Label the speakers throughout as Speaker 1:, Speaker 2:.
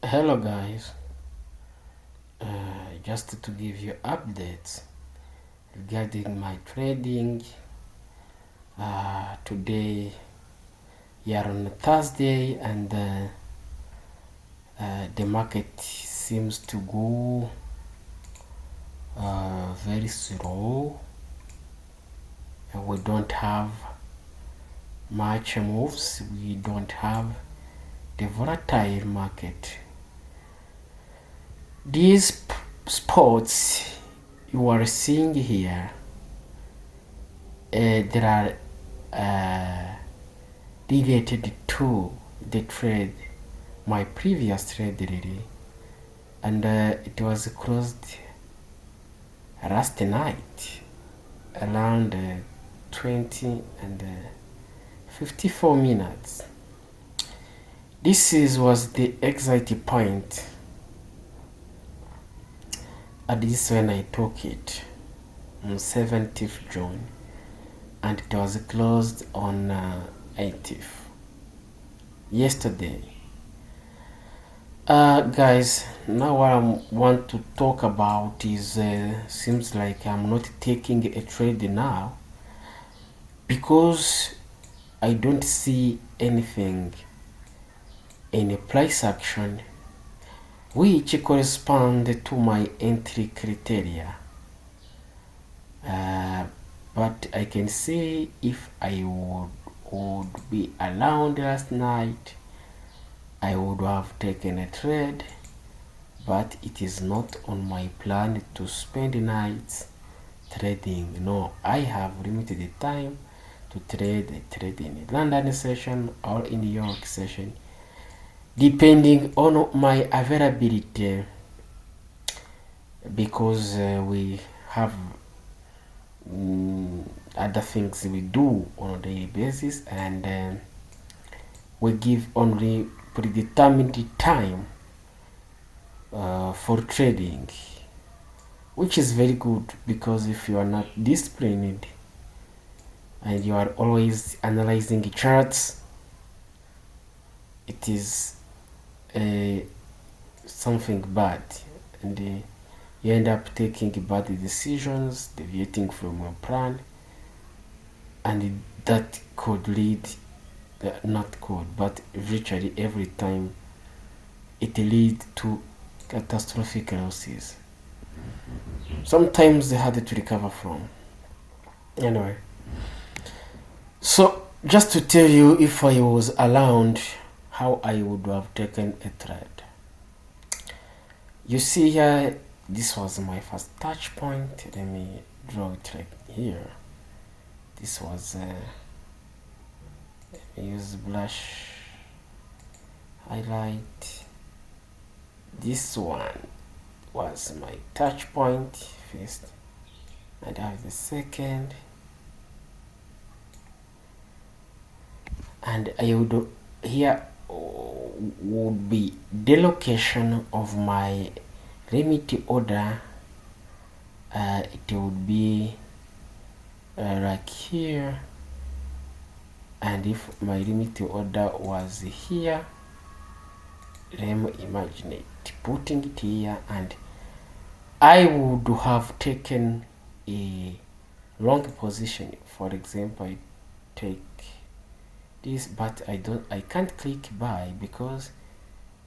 Speaker 1: Hello guys, just to give you updates regarding my trading. Today we are on Thursday and the market seems to go very slow. We don't have much moves. We don't have the volatile market. These spots you are seeing here, there are related to the trade, my previous trade really, and it was closed last night around 20 and 54 minutes. Was the exit point, and this is when I took it on 17th June, and it was closed on 18th yesterday. Guys, now what I want to talk about is seems like I'm not taking a trade now because I don't see anything in a price action which correspond to my entry criteria. But I can say if I would be around last night, I would have taken a trade, but it is not on my plan to spend nights trading. No, I have limited time to trade. I trade in London session or in New York session, depending on my availability, because we have other things we do on a daily basis, and we give only predetermined time for trading, which is very good, because if you are not disciplined and you are always analyzing charts, it is something bad, and you end up taking bad decisions, deviating from your plan, and that could lead, not could, but virtually every time it leads to catastrophic losses. Sometimes they had to recover from. Anyway, so just to tell you, if I was around, how I would have taken a trade. You see here, this was my first touch point. Let me draw it right here. This was let me use blush highlight. This one was my touch point first, and I have the second, and I would here would be the location of my limit order. It would be like here, and if my limit order was here, let me imagine it putting it here, and I would have taken a long position. For example, I take this, but I can't click buy because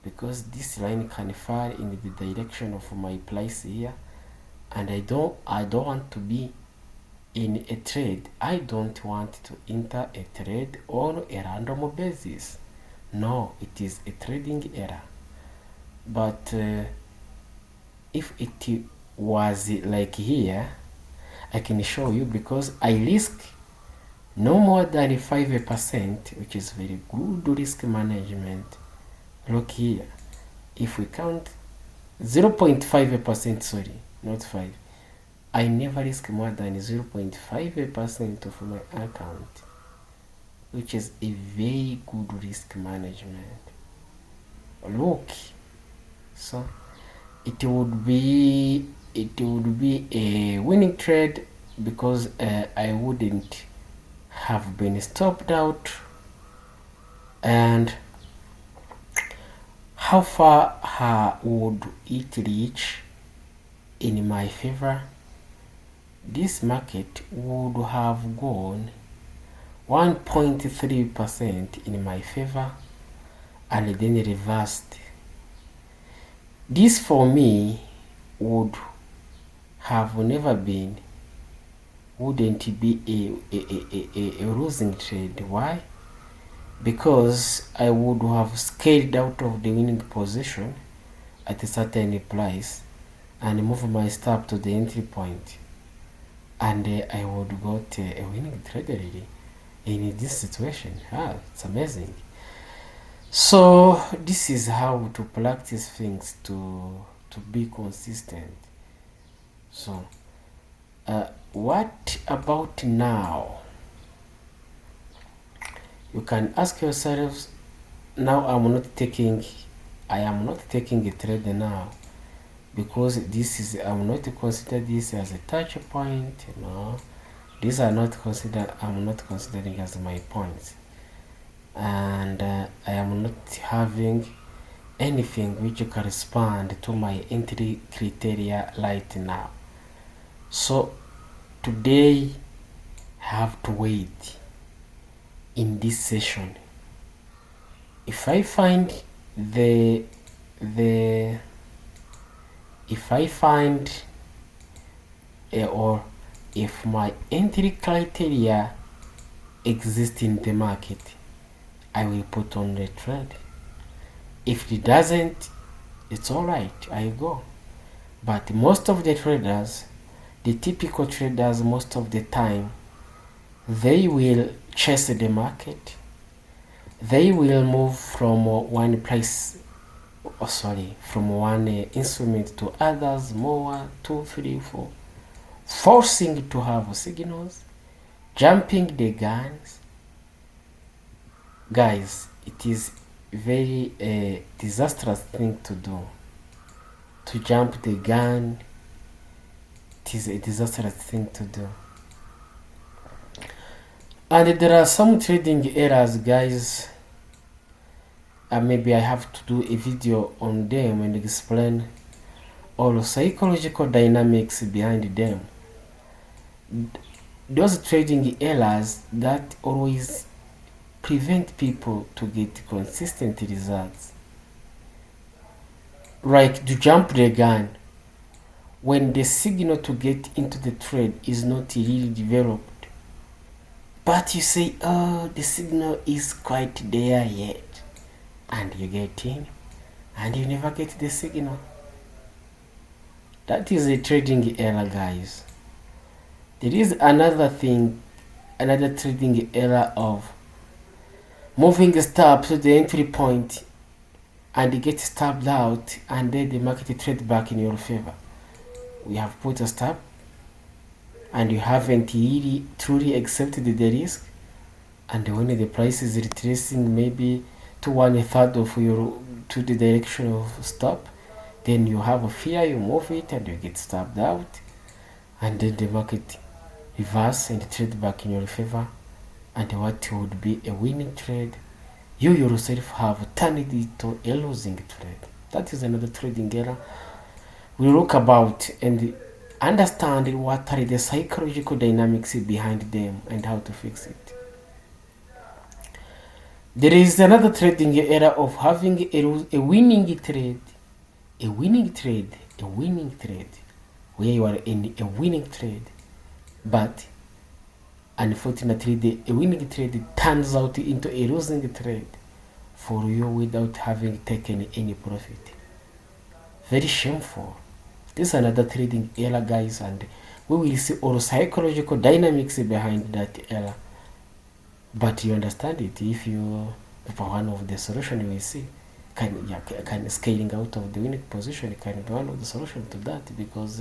Speaker 1: this line can fall in the direction of my price here, and I don't want to be in a trade. I don't want to enter a trade on a random basis. No, it is a trading error. But if it was like here, I can show you, because I risk no more than 5%, which is very good risk management. Look here, if we count 0.5%, sorry, not 5, I never risk more than 0.5% of my account, which is a very good risk management. Look, so it would be a winning trade, because I wouldn't have been stopped out, and how far would it reach in my favor? This market would have gone 1.3% in my favor and then reversed. This for me would have never been, wouldn't be a losing trade. Why? Because I would have scaled out of the winning position at a certain price and move my stop to the entry point, and I would got a winning trade already in this situation. It's amazing. So this is how to practice things to be consistent. So what about now? You can ask yourselves, now I am not taking a trade now, because this is, I'm not consider this as a touch point. No, these are not considered, I'm not considering as my points, and I am not having anything which correspond to my entry criteria right now. So today I have to wait in this session. If I find or if my entry criteria exist in the market, I will put on the trade. If it doesn't, it's alright, I go. But most of the traders, the typical traders, most of the time, they will chase the market. They will move from one place, from one instrument to others, more, 2, 3, 4, forcing to have signals, jumping the guns. Guys, it is very disastrous thing to do. To jump the gun, it is a disastrous thing to do. And there are some trading errors, guys. Maybe I have to do a video on them and explain all the psychological dynamics behind them. Those trading errors that always prevent people to get consistent results. Like to jump the gun when the signal to get into the trade is not really developed. But you say, oh, the signal is quite there yet. And you get in, and you never get the signal. That is a trading error, guys. There is another thing, another trading error of moving a stop to the entry point and you get stopped out, and then the market trade back in your favor. We have put a stop, and you haven't really truly accepted the risk, and when the price is retracing maybe to 1/3 of your to the direction of stop, then you have a fear, you move it and you get stopped out, and then the market reverse and trade back in your favor, and what would be a winning trade, you yourself have turned it into a losing trade. That is another trading error we look about and understand what are the psychological dynamics behind them and how to fix it. There is another trading error of having a winning trade, where you are in a winning trade, but unfortunately a winning trade turns out into a losing trade for you without having taken any profit. Very shameful. This is another trading error, guys, and we will see all psychological dynamics behind that error. But you understand it if you, for one of the solution you will see, can scaling out of the winning position can be one of the solution to that, because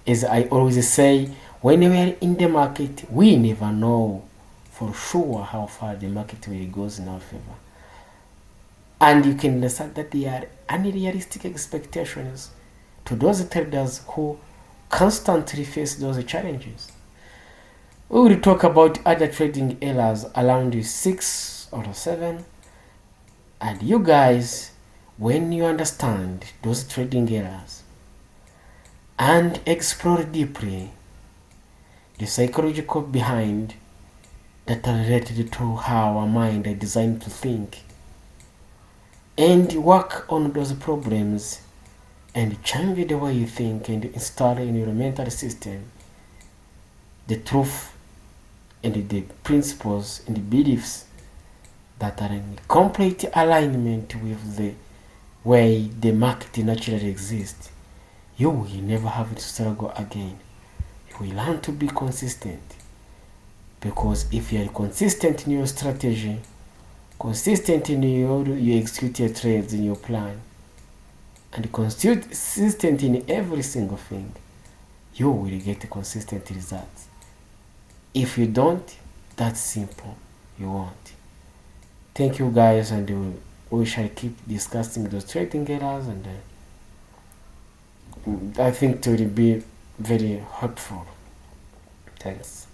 Speaker 1: as I always say, when we are in the market, we never know for sure how far the market will go in our favor. And you can understand that they are unrealistic expectations to those traders who constantly face those challenges. We will talk about other trading errors around 6 or 7, and you guys when you understand those trading errors and explore deeply the psychological behind that are related to how our mind are designed to think, and work on those problems and change the way you think and install in your mental system the truth and the principles and the beliefs that are in complete alignment with the way the market naturally exists, you will never have to struggle again. You will learn to be consistent. Because if you are consistent in your strategy, consistent in you execute your trades in your plan, and consistent in every single thing, you will get consistent results. If you don't, that's simple, you won't. Thank you guys, and we shall keep discussing those trading errors, and I think it will be very helpful. Thanks.